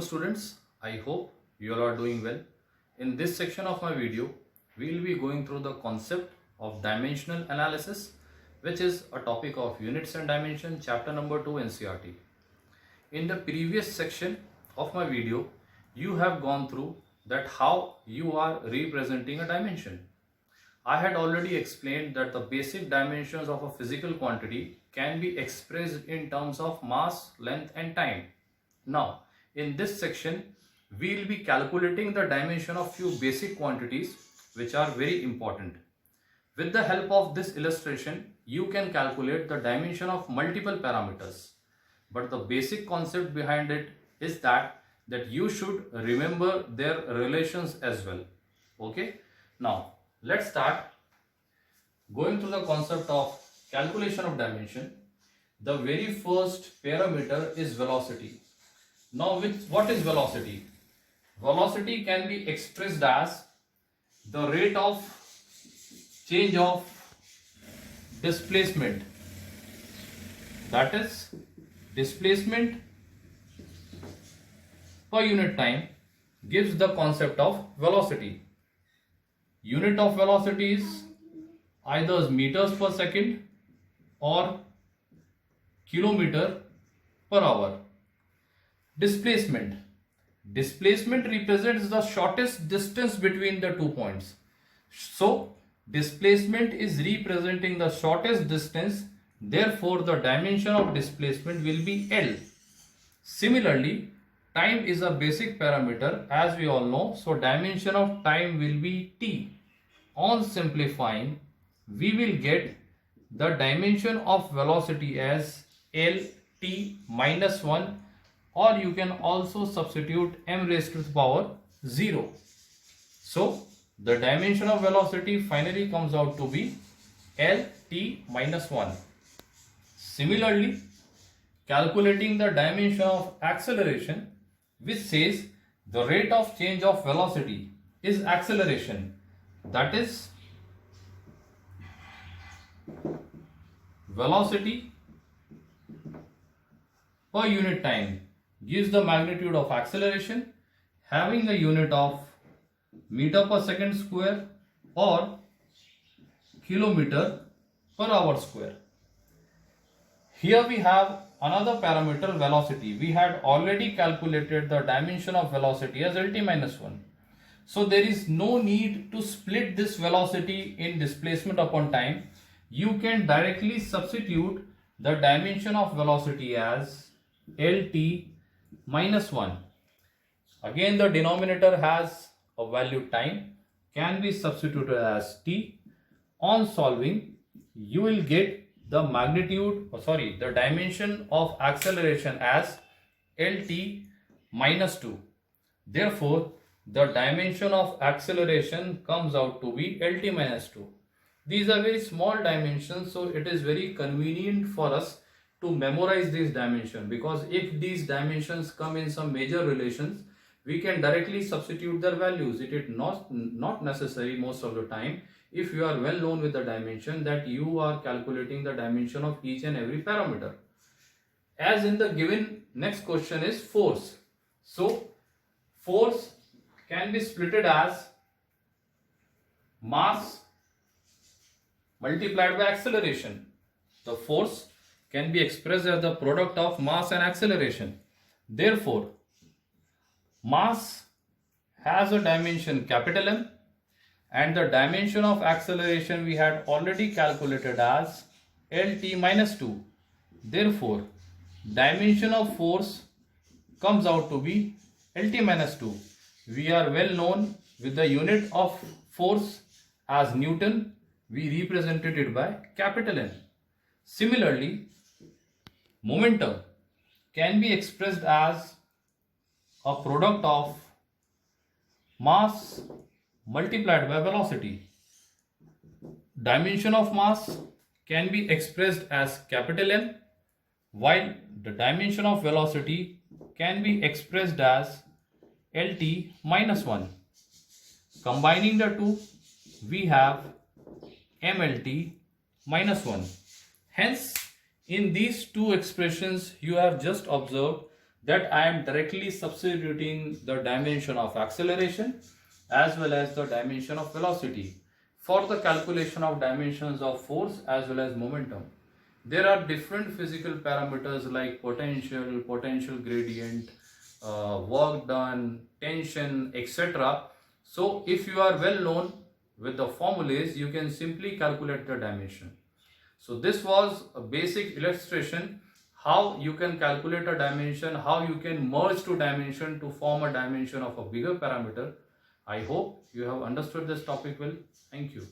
students, I hope you all are doing well. In this section of my video, we will be going through the concept of dimensional analysis, which is a topic of units and dimension, chapter number 2 NCERT. In the previous section of my video, you have gone through that how you are representing a dimension. I had already explained that the basic dimensions of a physical quantity can be expressed in terms of mass, length and time. Now, in this section, we will be calculating the dimension of few basic quantities which are very important. With the help of this illustration, you can calculate the dimension of multiple parameters. But the basic concept behind it is that you should remember their relations as well. Okay. Now, let's start going through the concept of calculation of dimension. The very first parameter is velocity. Now, what is velocity? Velocity can be expressed as the rate of change of displacement. That is, displacement per unit time gives the concept of velocity. Unit of velocity is either meters per second or kilometer per hour. Displacement. Displacement represents the shortest distance between the 2 points. So, displacement is representing the shortest distance. Therefore, the dimension of displacement will be L. Similarly, time is a basic parameter as we all know. So, dimension of time will be T. On simplifying, we will get the dimension of velocity as Lt minus 1, or you can also substitute m raised to the power 0. So, the dimension of velocity finally comes out to be Lt minus 1. Similarly, calculating the dimension of acceleration, which says the rate of change of velocity is acceleration. That is, velocity per unit time gives the magnitude of acceleration, having a unit of meter per second square or kilometer per hour square. Here we have another parameter, velocity. We had already calculated the dimension of velocity as Lt minus 1. So there is no need to split this velocity in displacement upon time. You can directly substitute the dimension of velocity as Lt minus 1. Again, the denominator has a value time, can be substituted as t. On solving, you will get the the dimension of acceleration as Lt minus 2. Therefore, the dimension of acceleration comes out to be Lt minus 2. These are very small dimensions, so it is very convenient for us to memorize these dimensions, because if these dimensions come in some major relations, we can directly substitute their values. It is not necessary most of the time, if you are well known with the dimension, that you are calculating the dimension of each and every parameter. As in the given next question is force. So, force can be splitted as mass multiplied by acceleration. The force can be expressed as the product of mass and acceleration. Therefore, mass has a dimension capital M, and the dimension of acceleration we had already calculated as Lt minus 2. Therefore, dimension of force comes out to be Lt minus 2. We are well known with the unit of force as Newton. We represented it by capital N. Similarly, momentum can be expressed as a product of mass multiplied by velocity. Dimension of mass can be expressed as capital M, while the dimension of velocity can be expressed as Lt minus 1. Combining the two, we have mlt minus 1. Hence, in these two expressions, you have just observed that I am directly substituting the dimension of acceleration as well as the dimension of velocity for the calculation of dimensions of force as well as momentum. There are different physical parameters like potential, potential gradient, work done, tension, etc. So if you are well known with the formulas, you can simply calculate the dimension. So this was a basic illustration how you can calculate a dimension, how you can merge two dimension to form a dimension of a bigger parameter. I hope you have understood this topic well. Thank you.